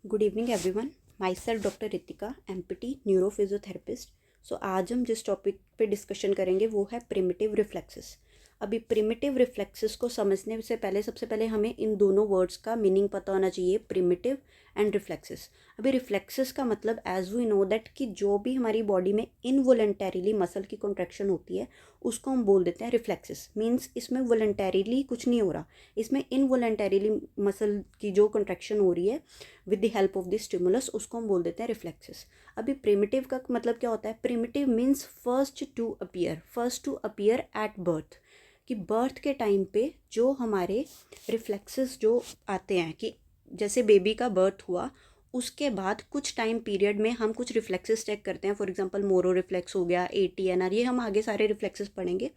Good evening everyone. Myself doctor Ritika, MPT neuro physiotherapist. So आज हम जिस topic पे डिस्कशन करेंगे वो है प्रिमिटिव रिफ्लेक्सेस। अभी प्रिमिटिव रिफ्लेक्सेस को समझने से पहले सबसे पहले हमें इन दोनों वर्ड्स का मीनिंग पता होना चाहिए, प्रिमिटिव एंड रिफ्लेक्सेस। अभी रिफ्लेक्सेस का मतलब एज वी नो दैट कि जो भी हमारी बॉडी में इनवॉलंटरीली मसल की कॉन्ट्रैक्शन होती है उसको हम बोल देते हैं रिफ्लेक्सेस। मीन्स इसमें वॉलंटरीली कुछ नहीं हो रहा, इसमें इनवॉलंटरीली मसल की जो कॉन्ट्रैक्शन हो रही है with the help of the stimulus, उसको हम बोल देते हैं रिफ्लेक्सेस। अभी प्रिमिटिव का मतलब क्या होता है? Primitive means first to appear at birth. कि बर्थ के टाइम पे जो हमारे रिफ्लेक्सेस जो आते हैं, कि जैसे बेबी का बर्थ हुआ उसके बाद कुछ टाइम पीरियड में हम कुछ रिफ्लेक्सेस चेक करते हैं। फॉर एग्जांपल मोरो रिफ्लेक्स हो गया, एटीएनआर, ये हम आगे सारे रिफ्लेक्सेस पढ़ेंगे।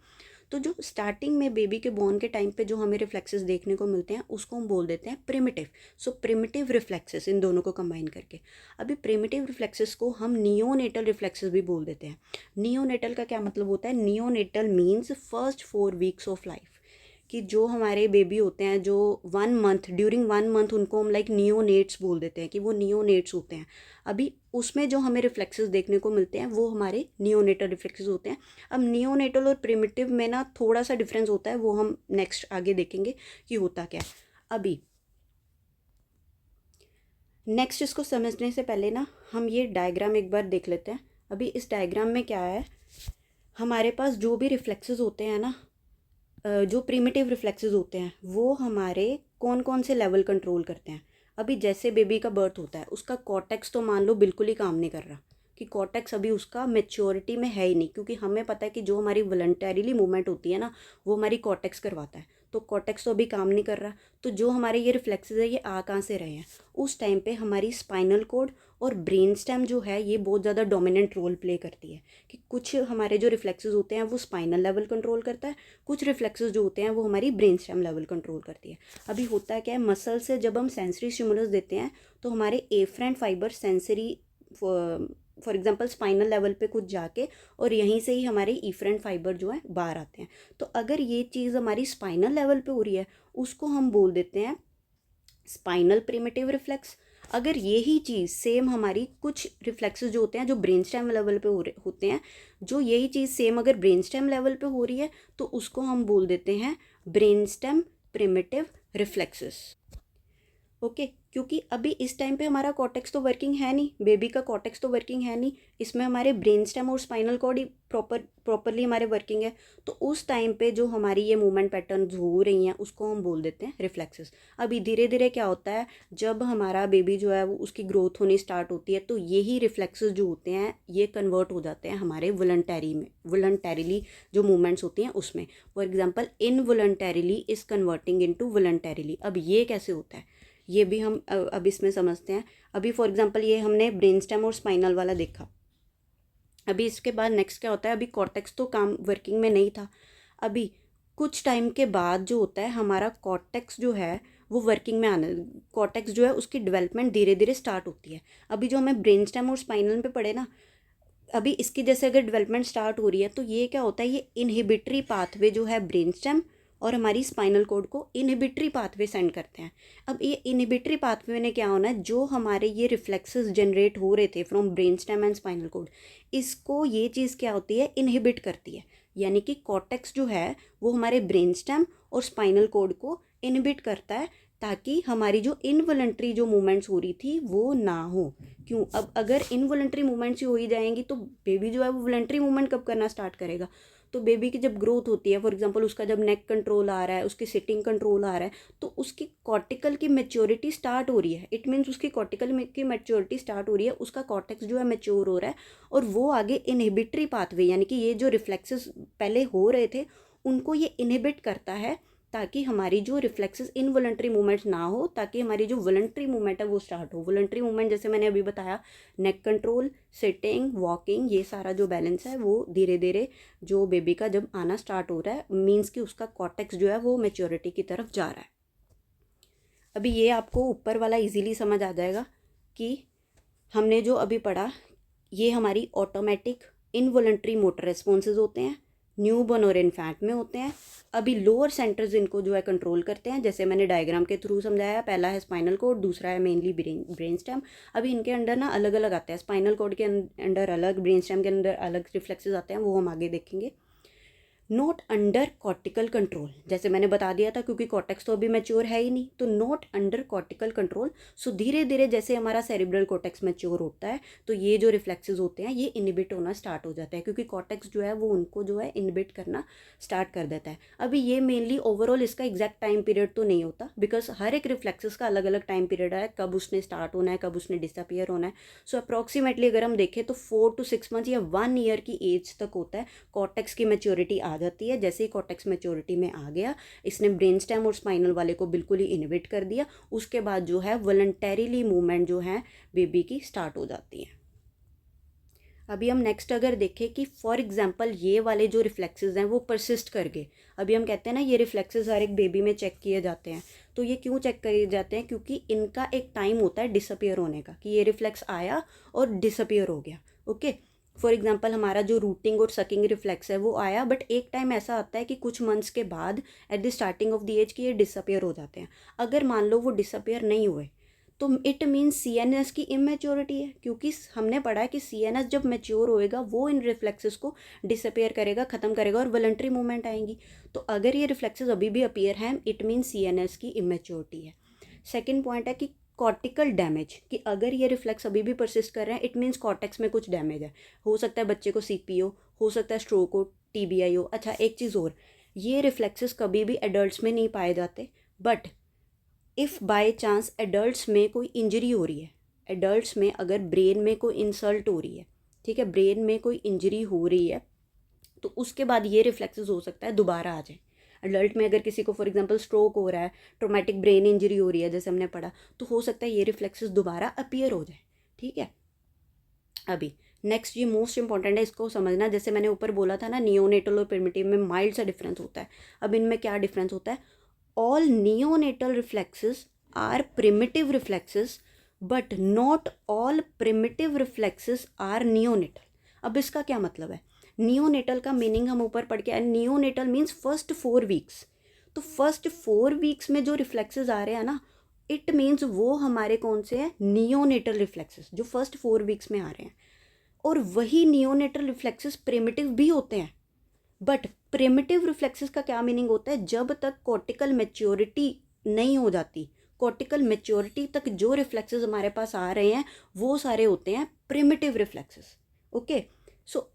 तो जो स्टार्टिंग में बेबी के बोर्न के टाइम पे जो हमें रिफ्लेक्सेस देखने को मिलते हैं उसको हम बोल देते हैं प्रिमिटिव। सो प्रिमिटिव रिफ्लेक्सेस, इन दोनों को कंबाइन करके। अभी प्रिमिटिव रिफ्लेक्सेस को हम नियोनेटल रिफ्लेक्सेस भी बोल देते हैं। नियोनेटल का क्या मतलब होता है? Neonatal means first 4 weeks of life. कि जो हमारे बेबी होते हैं जो 1 मंथ, ड्यूरिंग 1 मंथ उनको हम लाइक नियोनेट्स बोल देते हैं, कि वो नियोनेट्स होते हैं। अभी उसमें जो हमें रिफ्लेक्सेस देखने को मिलते हैं वो हमारे नियोनेटल रिफ्लेक्सेस होते हैं। अब नियोनेटल और प्रिमिटिव में ना थोड़ा सा डिफरेंस होता है, वो हम नेक्स्ट आगे देखेंगे कि होता क्या है। अभी नेक्स्ट इसको समझने से पहले ना हम ये डायग्राम एक बार देख लेते हैं। अभी इस डायग्राम में क्या है, हमारे पास जो भी रिफ्लेक्सेस होते हैं ना, जो प्रिमिटिव रिफ्लेक्सेस होते हैं वो हमारे कौन कौन से लेवल कंट्रोल करते हैं। अभी जैसे बेबी का बर्थ होता है उसका कॉर्टेक्स तो मान लो बिल्कुल ही काम नहीं कर रहा, कि कॉर्टेक्स अभी उसका मेच्योरिटी में है ही नहीं, क्योंकि हमें पता है कि जो हमारी वॉलंटरीली मूवमेंट होती है ना वो हमारी कॉर्टेक्स करवाता है। तो कॉर्टेक्स तो अभी काम नहीं कर रहा। तो जो हमारे ये रिफ्लेक्सेस है ये आ कहाँ से रहे हैं? उस टाइम पे हमारी स्पाइनल कोड और ब्रेन स्टेम जो है ये बहुत ज़्यादा डोमिनेंट रोल प्ले करती है। कि कुछ हमारे जो रिफ्लेक्सेस होते हैं वो स्पाइनल लेवल कंट्रोल करता है, कुछ रिफ्लेक्सेस जो होते हैं वो हमारी ब्रेन स्टेम लेवल कंट्रोल करती है। अभी होता क्या है, मसल से जब हम सेंसरी स्टिमुलस देते हैं तो हमारे afferent fibre sensory, for example spinal level पे कुछ जाके और यहीं से ही हमारे इफरेंट फाइबर जो है बाहर आते हैं। तो अगर ये चीज़ हमारी स्पाइनल लेवल पे हो रही है उसको हम बोल देते हैं स्पाइनल प्रिमिटिव रिफ्लेक्स। अगर यही चीज़ सेम हमारी कुछ रिफ्लेक्सेस जो होते हैं जो ब्रेन स्टेम लेवल पे होते हैं, जो यही चीज़ सेम अगर ब्रेन स्टेम लेवल पे हो रही है तो उसको हम बोल देते हैं brain stem primitive reflexes. Okay, क्योंकि अभी इस टाइम पे हमारा कॉर्टेक्स तो वर्किंग है नहीं, बेबी का कॉर्टेक्स तो वर्किंग है नहीं, इसमें हमारे ब्रेन स्टेम और स्पाइनल कॉर्ड ही प्रॉपरली हमारे वर्किंग है। तो उस टाइम पे जो हमारी ये मूवमेंट पैटर्न हो रही हैं उसको हम बोल देते हैं रिफ्लेक्सेस। अभी धीरे धीरे क्या होता है, जब हमारा बेबी जो है वो उसकी ग्रोथ होनी स्टार्ट होती है तो यही रिफ्लेक्सेस जो होते हैं ये कन्वर्ट हो जाते हैं हमारे वॉलंटरीली जो मूवमेंट्स होती हैं उसमें। For example involuntarily is converting into voluntarily. अब ये कैसे होता है ये भी हम अब इसमें समझते हैं। अभी फॉर एग्जांपल ये हमने ब्रेन स्टेम और स्पाइनल वाला देखा। अभी इसके बाद नेक्स्ट क्या होता है, अभी कॉर्टेक्स तो काम वर्किंग में नहीं था। अभी कुछ टाइम के बाद जो होता है हमारा कॉर्टेक्स जो है वो वर्किंग में आने, कॉर्टेक्स जो है उसकी डेवलपमेंट धीरे धीरे स्टार्ट होती है। अभी जो हमें ब्रेन स्टेम और स्पाइनल पे पढ़े ना, अभी इसकी जैसे अगर डेवलपमेंट स्टार्ट हो रही है तो ये क्या होता है, ये इनहिबिटरी पाथवे जो है ब्रेन स्टेम और हमारी स्पाइनल कोड को इनहिबिटरी पाथवे सेंड करते हैं। अब ये इनहिबिटरी पाथवे ने क्या होना है, जो हमारे ये रिफ्लेक्सेस जनरेट हो रहे थे from brain stem and spinal cord, इसको ये चीज़ क्या होती है, इनहिबिट करती है। यानी कि कॉर्टेक्स जो है वो हमारे ब्रेन स्टेम और स्पाइनल कोड को इनहिबिट करता है, ताकि हमारी जो इनवॉलंटरी जो मूवमेंट्स हो रही थी वो ना हो। क्यों? अब अगर इनवॉलंटरी मूवमेंट्स ही हो ही जाएंगी तो बेबी जो है वो वॉलंटरी मूवमेंट कब करना स्टार्ट करेगा? तो बेबी की जब ग्रोथ होती है, फॉर एग्जांपल उसका जब नेक कंट्रोल आ रहा है, उसकी सिटिंग कंट्रोल आ रहा है, तो उसकी कॉर्टिकल की मेच्योरिटी स्टार्ट हो रही है। इट मीन्स उसकी कॉर्टिकल की मेच्योरिटी स्टार्ट हो रही है, उसका कॉर्टेक्स जो है मेच्योर हो रहा है और वो आगे इनहिबिटरी पाथवे, यानी कि ये जो रिफ्लेक्सेस पहले हो रहे थे उनको ये इनहिबिट करता है, ताकि हमारी जो रिफ्लेक्सेस इनवॉलंटरी मूवमेंट्स ना हो, ताकि हमारी जो वॉलंटरी मूवमेंट है वो स्टार्ट हो। वॉलंटरी मूवमेंट जैसे मैंने अभी बताया, नेक कंट्रोल, सिटिंग, वॉकिंग, ये सारा जो बैलेंस है वो धीरे धीरे जो बेबी का जब आना स्टार्ट हो रहा है मीन्स कि उसका कॉर्टेक्स जो है वो मेच्योरिटी की तरफ जा रहा है। अभी ये आपको ऊपर वाला इजीली समझ आ जाएगा कि हमने जो अभी पढ़ा, ये हमारी ऑटोमेटिक इनवॉलंटरी मोटर रेस्पॉन्सेज होते हैं, न्यूबॉर्न और इन्फैंट में होते हैं। अभी लोअर सेंटर्स इनको जो है कंट्रोल करते हैं, जैसे मैंने डायग्राम के थ्रू समझाया, पहला है स्पाइनल कॉर्ड, दूसरा है मेनली ब्रेन स्टेम। अभी इनके अंडर ना अलग अलग आते हैं, स्पाइनल कॉर्ड के अंडर अलग, ब्रेन स्टेम के अंदर अलग रिफ्लेक्सेस आते हैं, वो हम आगे देखेंगे। नॉट अंडर कॉर्टिकल कंट्रोल, जैसे मैंने बता दिया था, क्योंकि कॉर्टेक्स तो अभी मैच्योर है ही नहीं, तो नॉट अंडर कॉर्टिकल कंट्रोल। सो धीरे धीरे जैसे हमारा सेरिब्रल कॉर्टेक्स मैच्योर होता है, तो ये जो रिफ्लेक्सेस होते हैं ये इनहिबिट होना स्टार्ट हो जाता है, क्योंकि कॉर्टेक्स जो है वो उनको जो है इनहिबिट करना स्टार्ट कर देता है। अभी ये मेनली ओवरऑल इसका एग्जैक्ट टाइम पीरियड तो नहीं होता, बिकॉज हर एक रिफ्लेक्सेस का अलग अलग टाइम पीरियड है, कब उसने स्टार्ट होना है, कब उसने डिसअपियर होना है। सो अप्रॉक्सीमेटली अगर हम देखें तो 4 to 6 मंथ या 1 ईयर की एज तक होता है, कॉर्टेक्स की मैच्योरिटी आ जाती है। जैसे ही कॉर्टेक्स मैच्योरिटी में आ गया, इसने ब्रेन स्टेम और स्पाइनल वाले को बिल्कुल ही इनहिबिट कर दिया, उसके बाद जो है वॉलंटरीली मूवमेंट जो है बेबी की स्टार्ट हो जाती है। अभी हम नेक्स्ट अगर देखें कि फॉर एग्जांपल ये वाले जो रिफ्लेक्सेस हैं वो परसिस्ट कर गए। अभी हम कहते हैं ना ये रिफ्लेक्सेस हर एक बेबी में चेक किए जाते हैं, तो ये क्यों चेक किए जाते हैं? क्योंकि इनका एक टाइम होता है डिसअपियर होने का, कि ये रिफ्लेक्स आया और डिसअपियर हो गया। ओके, फॉर एग्जांपल हमारा जो रूटिंग और सकिंग रिफ्लेक्स है वो आया, बट एक टाइम ऐसा आता है कि कुछ मंथ्स के बाद at the starting of the age की ये डिसअपियर हो जाते हैं। अगर मान लो वो डिसअपियर नहीं हुए, तो इट मीन्स सीएनएस की इमेच्योरिटी है, क्योंकि हमने पढ़ा है कि सीएनएस जब मैच्योर होएगा वो इन रिफ्लेक्सेस को डिसअपियर करेगा, ख़त्म करेगा और वॉलंटरी मूवमेंट आएंगी। तो अगर ये रिफ्लेक्सेस अभी भी अपीयर हैं, इट मीन्स सीएनएस की इमेच्योरिटी है। सेकेंड पॉइंट है कि कॉर्टिकल डैमेज, कि अगर ये रिफ्लेक्स अभी भी परसिस्ट कर रहे हैं, इट मीन्स कॉर्टेक्स में कुछ डैमेज है। हो सकता है बच्चे को सीपीओ हो सकता है, स्ट्रोक हो, टीबीआई हो। अच्छा, एक चीज़ और, ये रिफ्लेक्सेस कभी भी एडल्ट्स में नहीं पाए जाते, but if by chance adults में कोई इंजरी हो रही है, एडल्ट्स में अगर ब्रेन में कोई इंसल्ट हो रही है, ठीक है, ब्रेन में कोई इंजरी हो रही है, तो उसके बाद ये रिफ्लेक्सेस हो सकता है दोबारा आ जाए। एडल्ट में अगर किसी को फॉर एग्जांपल स्ट्रोक हो रहा है, ट्रोमेटिक ब्रेन इंजरी हो रही है, जैसे हमने पढ़ा, तो हो सकता है ये रिफ्लेक्सेस दोबारा अपीयर हो जाए। ठीक है, अभी नेक्स्ट ये मोस्ट इंपॉर्टेंट है, इसको समझना। जैसे मैंने ऊपर बोला था ना, नियोनेटल और प्रिमिटिव में माइल्ड सा डिफरेंस होता है। अब इनमें क्या डिफरेंस होता है? All neonatal reflexes are primitive reflexes, but not all primitive reflexes are neonatal. अब इसका क्या मतलब है? नियोनेटल का मीनिंग हम ऊपर पढ़ के आए, नियोनेटल मीन्स फर्स्ट 4 वीक्स। तो फर्स्ट 4 वीक्स में जो रिफ्लेक्सेस आ रहे हैं ना, इट मीन्स वो हमारे कौन से हैं? नियोनेटल रिफ्लेक्सेस, जो फर्स्ट 4 वीक्स में आ रहे हैं। और वही नियोनेटल रिफ्लेक्सेस प्रिमिटिव भी होते हैं। बट प्रिमिटिव रिफ्लेक्सेस का क्या मीनिंग होता है? जब तक कॉर्टिकल मैच्योरिटी नहीं हो जाती, कॉर्टिकल मैच्योरिटी तक जो रिफ्लेक्सेस हमारे पास आ रहे हैं वो सारे होते हैं प्रिमिटिव रिफ्लेक्सेस। ओके, सो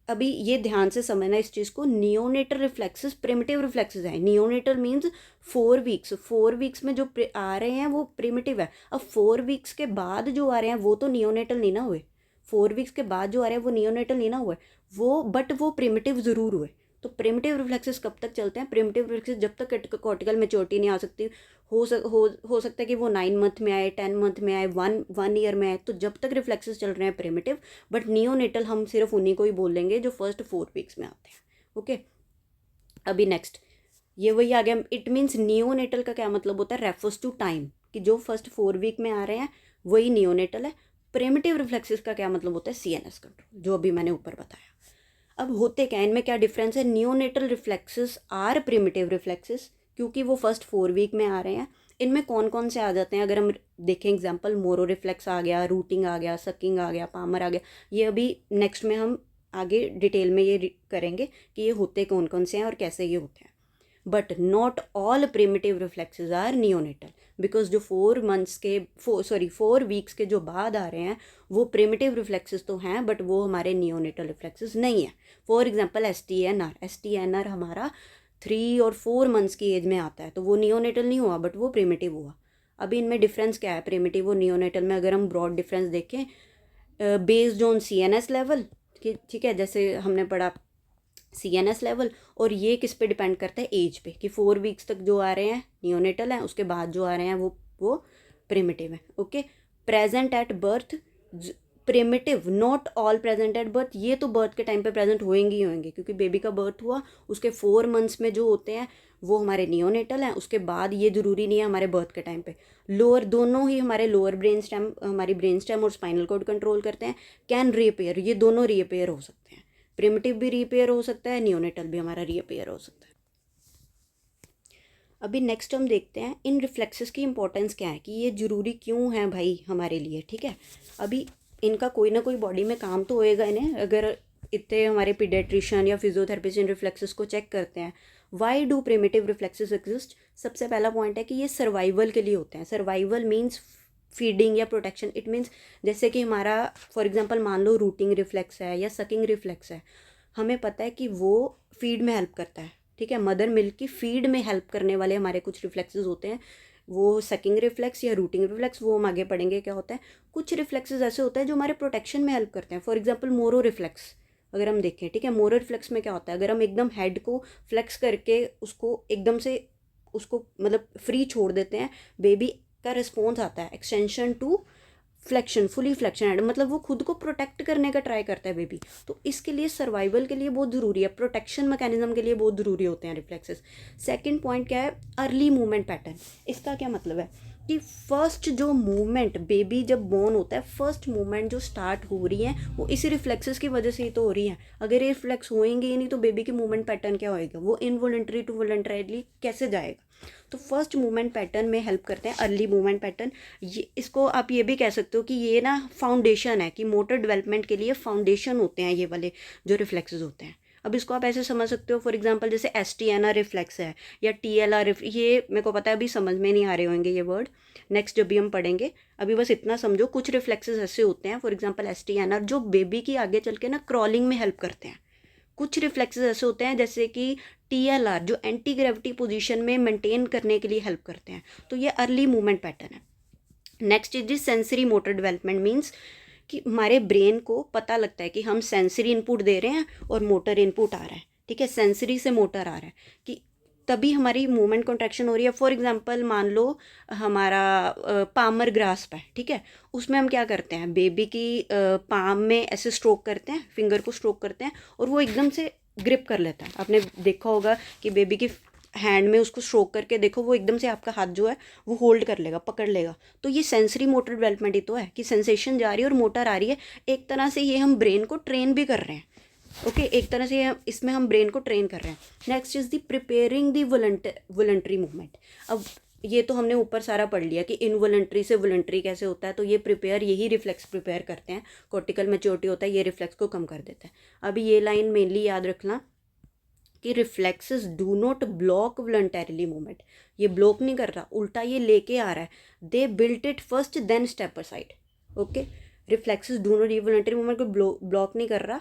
अभी ये ध्यान से समझना इस चीज़ को, नियोनेटल रिफ्लेक्सेस प्रिमिटिव रिफ्लेक्सेस हैं। नियोनेटल मीन्स 4 वीक्स, 4 वीक्स में जो आ रहे हैं वो प्रिमिटिव है। अब 4 वीक्स के बाद जो आ रहे हैं वो तो नियोनेटल नहीं ना हुए, 4 वीक्स के बाद जो आ रहे हैं वो नियोनेटल नहीं ना हुए वो, बट वो प्रिमिटिव ज़रूर हुए। तो प्रिमिटिव रिफ्लेक्सेस कब तक चलते हैं? प्रिमिटिव रिफ्लेक्सेस जब तक कॉर्टिकल मैच्योरिटी नहीं आ सकती। हो सकता है कि वो 9 मंथ में आए, 10 मंथ में आए, वन ईयर में आए, तो जब तक रिफ्लेक्सेस चल रहे हैं प्रिमिटिव। बट नियोनेटल हम सिर्फ उन्हीं को ही बोल लेंगे जो फर्स्ट 4 वीक्स में आते हैं। ओके, अभी नेक्स्ट ये वही आ गया। इट मीन्स नियोनेटल का क्या मतलब होता है? रेफर्स टू टाइम, कि जो फर्स्ट 4 वीक में आ रहे हैं वही नियोनेटल है। प्रिमिटिव रिफ्लेक्सेस का क्या मतलब होता है? सीएनएस कंट्रोल, जो अभी मैंने ऊपर बताया। अब होते क्या, इनमें क्या डिफरेंस है? Neonatal reflexes are primitive reflexes, क्योंकि वो फर्स्ट 4 वीक में आ रहे हैं। इनमें कौन कौन से आ जाते हैं अगर हम देखें एग्जांपल, मोरो रिफ्लेक्स आ गया, रूटिंग आ गया, सकिंग आ गया, पामर आ गया। ये अभी नेक्स्ट में हम आगे डिटेल में ये करेंगे कि ये होते कौन कौन से हैं और कैसे ये होते हैं। But not all primitive reflexes are neonatal, because जो 4 वीक्स के जो बाद आ रहे हैं वो प्रिमिटिव रिफ्लेक्सेस तो हैं, बट वो हमारे नियोनेटल रिफ्लेक्सेस नहीं है। For example S T N R हमारा 3 और 4 मंथ्स की एज में आता है, तो वो नियोनेटल नहीं हुआ बट वो प्रिमिटिव हुआ। अभी इनमें डिफरेंस क्या है प्रिमिटिव और नियोनेटल में? अगर हम ब्रॉड डिफरेंस देखें, बेस्ड ऑन सीएनएस लेवल, ठीक है, जैसे हमने पढ़ा सीएनएस लेवल, और ये किस पे डिपेंड करता है? एज पे, कि 4 वीक्स तक जो आ रहे हैं नियोनेटल हैं, उसके बाद जो आ रहे हैं वो प्रिमिटिव है। Okay, present at birth primitive, not all present at birth. ये तो बर्थ के टाइम पे प्रेजेंट होएंगे ही होंगे, क्योंकि बेबी का बर्थ हुआ उसके 4 मंथ्स में जो होते हैं वो हमारे नियोनेटल हैं, उसके बाद ये ज़रूरी नहीं है हमारे बर्थ के टाइम पे। लोअर दोनों ही हमारे लोअर ब्रेन स्टेम, हमारी ब्रेन स्टेम और स्पाइनल कॉर्ड कंट्रोल करते हैं। कैन रीअपेयर, ये दोनों रीअपेयर हो सकते हैं। प्रिमिटिव भी रीअपेयर हो सकता है, नियोनेटल भी हमारा रीअपेयर हो सकता है। अभी नेक्स्ट हम देखते हैं इन रिफ्लेक्सेस की इंपॉर्टेंस क्या है, कि ये ज़रूरी क्यों है भाई हमारे लिए, ठीक है। अभी इनका कोई ना कोई बॉडी में काम तो होएगा इन्हें, अगर इतने हमारे पीडियाट्रिशियन या फिजियोथेरेपिस्ट इन रिफ्लेक्सेस को चेक करते हैं। Why do primitive reflexes exist? सबसे पहला पॉइंट है कि ये सर्वाइवल के लिए होते हैं। सर्वाइवल मीन्स फीडिंग या प्रोटेक्शन। इट मीन्स जैसे कि हमारा फॉर एग्जांपल मान लो रूटिंग रिफ्लेक्स है या सकिंग रिफ्लेक्स है, हमें पता है कि वो फीड में हेल्प करता है, ठीक है। मदर मिल्क की फीड में हेल्प करने वाले हमारे कुछ रिफ्लेक्सेस होते हैं, वो सकिंग रिफ्लेक्स या रूटिंग रिफ्लेक्स, वो हम आगे पढ़ेंगे क्या होता है। कुछ रिफ्लेक्सेस ऐसे होते हैं जो हमारे प्रोटेक्शन में हेल्प करते हैं। फॉर एग्जांपल मोरो रिफ्लेक्स अगर हम देखें, ठीक है, मोरो रिफ्लेक्स में क्या होता है, अगर हम एकदम हेड को फ्लेक्स करके उसको एकदम से उसको मतलब फ्री छोड़ देते हैं, बेबी का रिस्पॉन्स आता है extension to flexion, fully flexion head, मतलब वो खुद को प्रोटेक्ट करने का ट्राई करता है बेबी। तो इसके लिए सर्वाइवल के लिए बहुत ज़रूरी है, प्रोटेक्शन मैकेनिज्म के लिए बहुत ज़रूरी होते हैं रिफ्लेक्सेस। सेकंड पॉइंट क्या है, अर्ली मूवमेंट पैटर्न। इसका क्या मतलब है कि फर्स्ट जो मूवमेंट बेबी जब बोर्न होता है, फर्स्ट मूवमेंट जो स्टार्ट हो रही है वो इसी रिफ्लेक्सेस की वजह से ही तो हो रही है। अगर ये रिफ्लेक्स होएंगे ही नहीं तो बेबी की मूवमेंट पैटर्न क्या होएगा, वो इनवॉलंटरी टू वॉलंटरीली कैसे जाएगा। तो फर्स्ट मूवमेंट पैटर्न में हेल्प करते हैं अर्ली मूवमेंट पैटर्न। ये इसको आप ये भी कह सकते हो कि ये ना फाउंडेशन है, कि मोटर डेवलपमेंट के लिए फाउंडेशन होते हैं ये वाले जो रिफ्लेक्सेस होते हैं। अब इसको आप ऐसे समझ सकते हो, फॉर एग्जांपल जैसे STNR रिफ्लेक्स है या TLR, ये मेरे को पता है अभी समझ में नहीं आ रहे होंगे ये वर्ड, नेक्स्ट जब भी हम पढ़ेंगे। अभी बस इतना समझो, कुछ रिफ्लेक्सेस ऐसे होते हैं फॉर एग्जांपल STNR जो बेबी की आगे चल के ना क्रॉलिंग में हेल्प करते हैं। कुछ रिफ्लेक्सेस ऐसे होते हैं जैसे कि TLR जो एंटी ग्रेविटी पोजीशन में मेंटेन करने के लिए हेल्प करते हैं। तो ये अर्ली मूवमेंट पैटर्न है। Next is sensory motor development, means कि हमारे ब्रेन को पता लगता है कि हम सेंसरी इनपुट दे रहे हैं और मोटर इनपुट आ रहा है, ठीक है, सेंसरी से मोटर आ रहा है, कि तभी हमारी मूवमेंट कॉन्ट्रैक्शन हो रही है। फॉर एग्जांपल मान लो हमारा पामर ग्रास्प है, ठीक है, उसमें हम क्या करते हैं, बेबी की पाम में ऐसे स्ट्रोक करते हैं, फिंगर को स्ट्रोक करते हैं और वो एकदम से ग्रिप कर लेता है। आपने देखा होगा कि बेबी की हैंड में उसको स्ट्रोक करके देखो, वो एकदम से आपका हाथ जो है वो होल्ड कर लेगा, पकड़ लेगा। तो ये सेंसरी मोटर डेवलपमेंट ही तो है, कि सेंसेशन जा रही है और मोटर आ रही है। एक तरह से ये हम ब्रेन को ट्रेन भी कर रहे हैं, ओके एक तरह से इसमें हम ब्रेन को ट्रेन कर रहे हैं। Next is the preparing the voluntary movement. अब ये तो हमने ऊपर सारा पढ़ लिया कि इनवॉलंटरी से वॉलंटरी कैसे होता है। तो ये प्रिपेयर, यही रिफ्लेक्स प्रिपेयर करते हैं, कॉर्टिकल मैच्योरिटी होता है, ये रिफ्लेक्स को कम कर देता है। अभी ये लाइन मेनली याद रखना कि reflexes do not block voluntarily movement. ये ब्लॉक नहीं कर रहा, उल्टा ये लेके आ रहा है। They built it first then step aside, okay. Reflexes do not, ये वॉलंटरी मूवमेंट को ब्लॉक नहीं कर रहा,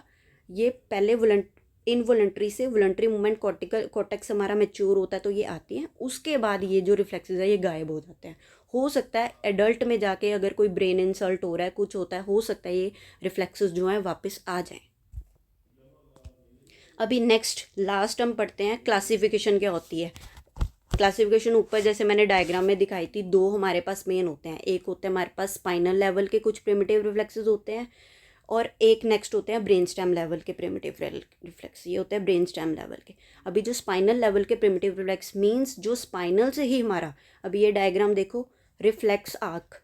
ये पहले इनवॉलंटरी से वॉलंटरी मूवमेंट कॉर्टेक्स हमारा मैच्योर होता है तो ये आती है, उसके बाद ये जो रिफ्लेक्सेस है ये गायब हो जाते हैं। हो सकता है एडल्ट में जाके अगर कोई ब्रेन इंसल्ट हो रहा है, कुछ होता है, हो सकता है ये रिफ्लेक्सेस जो हैं वापस आ जाएं। अभी नेक्स्ट लास्ट हम पढ़ते हैं क्लासिफिकेशन क्या होती है। क्लासिफिकेशन ऊपर जैसे मैंने डायग्राम में दिखाई थी, दो हमारे पास मेन होते हैं। एक होते हैं हमारे पास स्पाइनल लेवल के कुछ प्रिमिटिव रिफ्लेक्सेस होते हैं, और एक नेक्स्ट होते हैं ब्रेन स्टेम लेवल के प्रिमिटिव रिफ्लेक्स, ये होते हैं ब्रेन स्टेम लेवल के। अभी जो स्पाइनल लेवल के प्रिमिटिव रिफ्लेक्स मीन्स जो स्पाइनल से ही हमारा, अभी ये डायग्राम देखो, रिफ्लेक्स आर्क,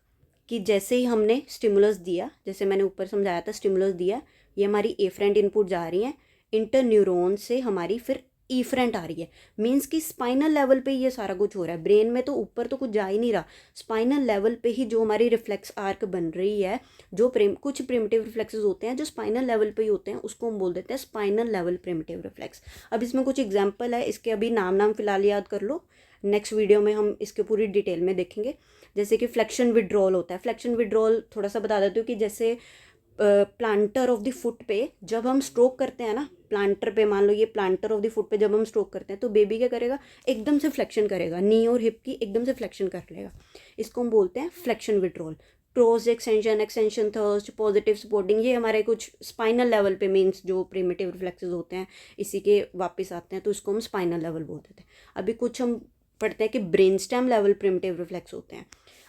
कि जैसे ही हमने स्टिमुलस दिया, जैसे मैंने ऊपर समझाया था, स्टिमुलस दिया, ये हमारी एफरेंट इनपुट जा रही है, इंटर न्यूरॉन से हमारी फिर ईफरेंट आ रही है। मीन्स कि स्पाइनल लेवल पे ये सारा कुछ हो रहा है, ब्रेन में तो ऊपर तो कुछ जा ही नहीं रहा, स्पाइनल लेवल पे ही जो हमारी रिफ्लेक्स आर्क बन रही है। जो कुछ प्रिमिटिव रिफ्लेक्सेस होते हैं जो स्पाइनल लेवल पे ही होते हैं, उसको हम बोल देते हैं स्पाइनल लेवल प्रिमिटिव रिफ्लेक्स। अब इसमें कुछ एग्जाम्पल है, इसके अभी नाम फिलहाल याद कर लो, नेक्स्ट वीडियो में हम इसके पूरी डिटेल में देखेंगे। जैसे कि फ्लेक्शन विड्रॉल होता है। फ्लेक्शन विड्रॉल थोड़ा सा बता देती हूँ कि जैसे प्लांटर ऑफ द फुट पे जब हम स्ट्रोक करते हैं ना, प्लांटर पे मान लो ये प्लांटर ऑफ द फुट पे जब हम स्ट्रोक करते हैं तो बेबी क्या करेगा, एकदम से फ्लेक्शन करेगा, नी और हिप की एकदम से फ्लेक्शन कर लेगा। इसको हम बोलते हैं flexion withdrawal. Cross extension, extension thrust, positive supporting, ये हमारे कुछ स्पाइनल लेवल पे मीन्स जो प्रिमिटिव रिफ्लेक्सेस होते हैं इसी के वापस आते हैं, तो इसको हम स्पाइनल लेवल बोल देते हैं। अभी कुछ हम पढ़ते हैं कि brain stem level primitive reflex होते हैं।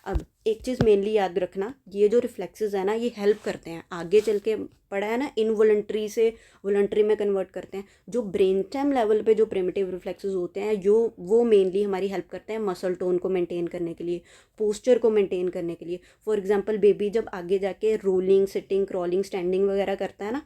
अब एक चीज़ मेनली याद रखना, ये जो रिफ्लेक्सेस है ना ये हेल्प करते हैं आगे चल के, पढ़ा है ना, इनवॉलंटरी से वॉलंटरी में कन्वर्ट करते हैं। जो ब्रेन स्टेम लेवल पे जो प्रिमिटिव रिफ्लेक्सेस होते हैं जो वो मेनली हमारी हेल्प करते हैं मसल टोन को मेंटेन करने के लिए, पोस्चर को मेंटेन करने के लिए। फॉर एग्जांपल बेबी जब आगे जाके रोलिंग, सिटिंग, क्रॉलिंग, स्टैंडिंग वगैरह करता है ना,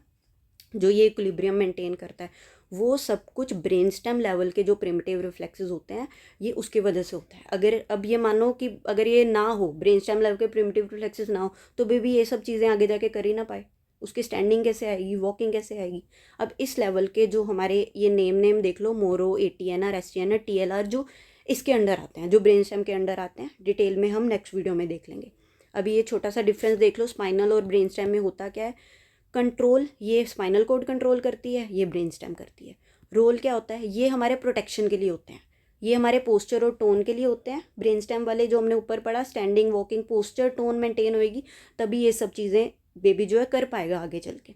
जो ये इक्विलिब्रियम मेंटेन करता है, वो सब कुछ ब्रेन स्टेम लेवल के जो प्रिमिटिव रिफ्लेक्सेस होते हैं ये उसकी वजह से होता है। अगर अब ये मानो कि अगर ये ना हो, ब्रेन स्टेम लेवल के प्रिमिटिव रिफ्लेक्सेस ना हो, तो बेबी ये सब चीज़ें आगे जाके कर ही ना पाए। उसकी स्टैंडिंग कैसे आएगी, वॉकिंग कैसे आएगी। अब इस लेवल के जो हमारे ये नेम देख लो, मोरो, एटीएनआर, एसटीएनआर, टीएलआर, जो इसके अंडर आते हैं, जो ब्रेन स्टेम के अंडर आते हैं, डिटेल में हम नेक्स्ट वीडियो में देख लेंगे। अभी ये छोटा सा डिफरेंस देख लो, स्पाइनल और ब्रेन स्टेम में होता क्या है। कंट्रोल ये स्पाइनल कॉर्ड कंट्रोल करती है, ये ब्रेन स्टेम करती है। रोल क्या होता है, ये हमारे प्रोटेक्शन के लिए होते हैं, ये हमारे पोस्चर और टोन के लिए होते हैं। ब्रेन स्टेम वाले जो हमने ऊपर पढ़ा, standing, walking, posture, tone maintain होएगी, तभी ये सब चीज़ें बेबी जो है कर पाएगा आगे चल के।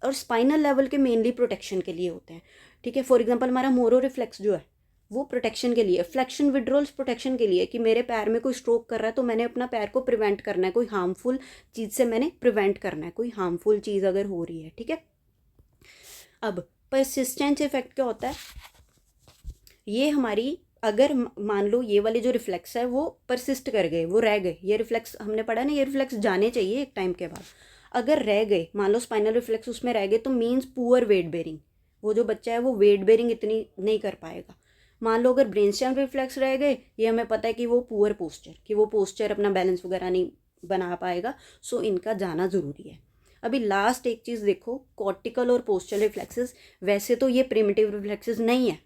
और स्पाइनल लेवल के मेनली प्रोटेक्शन के लिए होते हैं, ठीक है। फॉर एग्जांपल हमारा मोरो रिफ्लेक्स जो है वो प्रोटेक्शन के लिए, फ्लेक्शन विड्रॉल्स प्रोटेक्शन के लिए, कि मेरे पैर में कोई स्ट्रोक कर रहा है तो मैंने अपना पैर को प्रिवेंट करना है, कोई हार्मफुल चीज़ से मैंने प्रिवेंट करना है, कोई हार्मफुल चीज़ अगर हो रही है, ठीक है। अब परसिस्टेंस इफेक्ट क्या होता है, ये हमारी अगर मान लो ये वाले जो रिफ्लेक्स है वो परसिस्ट कर गए, वो रह गए, ये रिफ्लेक्स हमने पढ़ा ना, ये रिफ्लेक्स जाने चाहिए एक टाइम के बाद, अगर रह गए, मान लो स्पाइनल रिफ्लेक्स उसमें रह गए, तो मीन्स पुअर वेट बेरिंग, वो जो बच्चा है वो वेट बेरिंग इतनी नहीं कर पाएगा। मान लो अगर ब्रेन स्टेम रिफ्लेक्स रह गए, ये हमें पता है कि वो पुअर पोस्चर, कि वो पोस्चर अपना बैलेंस वगैरह नहीं बना पाएगा, सो इनका जाना ज़रूरी है। अभी लास्ट एक चीज़ देखो, कॉर्टिकल और पोस्चर रिफ्लेक्सेस, वैसे तो ये प्रिमिटिव रिफ्लेक्सेस नहीं है,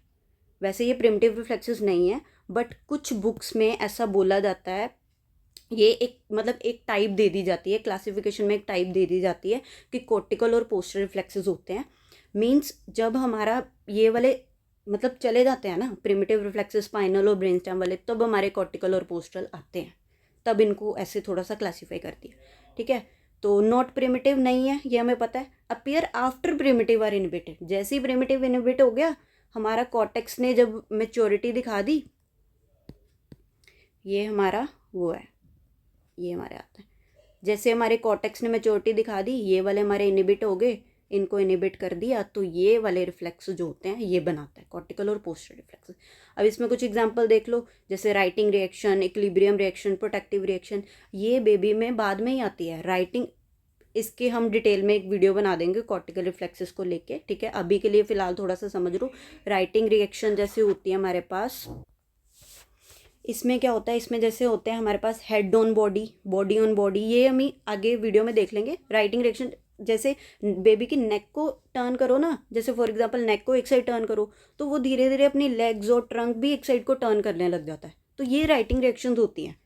वैसे ये प्रिमिटिव रिफ्लेक्सेस नहीं है, बट कुछ बुक्स में ऐसा बोला जाता है, ये एक मतलब एक टाइप दे दी जाती है, क्लासिफिकेशन में एक टाइप दे दी जाती है कि कॉर्टिकल और पोस्चर रिफ्लेक्सेस होते हैं। मींस जब हमारा ये वाले मतलब चले जाते हैं ना, प्रिमिटिव रिफ्लेक्सेस स्पाइनल और ब्रेन स्टेम वाले, तब हमारे कॉर्टिकल और पोस्टल आते हैं, तब इनको ऐसे थोड़ा सा क्लासीफाई कर दिया, ठीक है। तो नॉट प्रिमिटिव नहीं है, ये हमें पता है। Appear after primitive are inhibited, जैसे ही प्रिमिटिव इनहिबिट हो गया, हमारा कॉर्टेक्स ने जब मेच्योरिटी दिखा दी, ये हमारा वो है, ये हमारे आता है, जैसे हमारे कॉर्टेक्स ने मेच्योरिटी दिखा दी, ये वाले हमारे इनहिबिट हो गए, इनको इनहिबिट कर दिया, तो ये वाले रिफ्लेक्स जो होते हैं ये बनाता है कॉर्टिकल और पोस्चर रिफ्लेक्स। अब इसमें कुछ एग्जांपल देख लो, जैसे writing reaction, equilibrium reaction, protective reaction, ये बेबी में बाद में ही आती है। राइटिंग, इसके हम डिटेल में एक वीडियो बना देंगे कॉर्टिकल रिफ्लेक्सेस को लेके, ठीक है। अभी के लिए फ़िलहाल थोड़ा सा समझ लो। राइटिंग रिएक्शन जैसे होती है हमारे पास, इसमें क्या होता है, इसमें जैसे होते हैं हमारे पास head on body, body on body, ये हम आगे वीडियो में देख लेंगे। राइटिंग रिएक्शन जैसे बेबी की नेक को टर्न करो ना, जैसे फॉर एग्जांपल नेक को एक साइड टर्न करो, तो वो धीरे धीरे अपनी लेग्स और ट्रंक भी एक साइड को टर्न करने लग जाता है, तो ये राइटिंग रिएक्शंस होती हैं,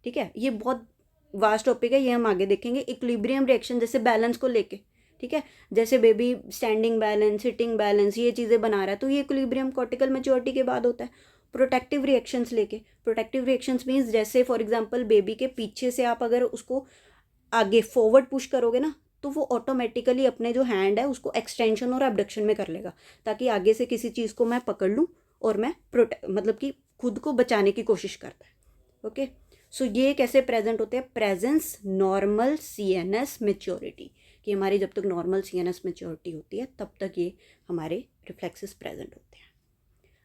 ठीक है। ये बहुत वास्ट टॉपिक है, ये हम आगे देखेंगे। इक्विलिब्रियम रिएक्शन जैसे बैलेंस को लेके, ठीक है, जैसे baby standing balance, sitting balance, ये चीज़ें बना रहा है, तो ये इक्विलिब्रियम कॉर्टिकल मैच्योरिटी के बाद होता है। प्रोटेक्टिव रिएक्शंस लेके, प्रोटेक्टिव रिएक्शंस मीन्स जैसे फॉर एग्जांपल बेबी के पीछे से आप अगर उसको आगे फॉरवर्ड पुश करोगे ना, तो वो ऑटोमेटिकली अपने जो हैंड है उसको एक्सटेंशन और एबडक्शन में कर लेगा, ताकि आगे से किसी चीज़ को मैं पकड़ लूँ और मैं मतलब कि खुद को बचाने की कोशिश करता है, ओके। सो ये कैसे प्रेजेंट होते हैं, प्रेजेंस नॉर्मल सीएनएस मैच्योरिटी, कि हमारी जब तक नॉर्मल सीएनएस मैच्योरिटी होती है तब तक ये हमारे रिफ्लेक्सेस प्रेजेंट होते हैं।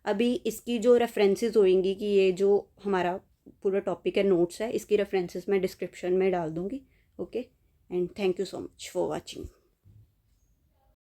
अभी इसकी जो रेफरेंसेस होंगी, कि ये जो हमारा पूरा टॉपिक है, नोट्स है, इसकी रेफरेंसेस मैं डिस्क्रिप्शन में डाल दूँगी, okay. And thank you so much for watching.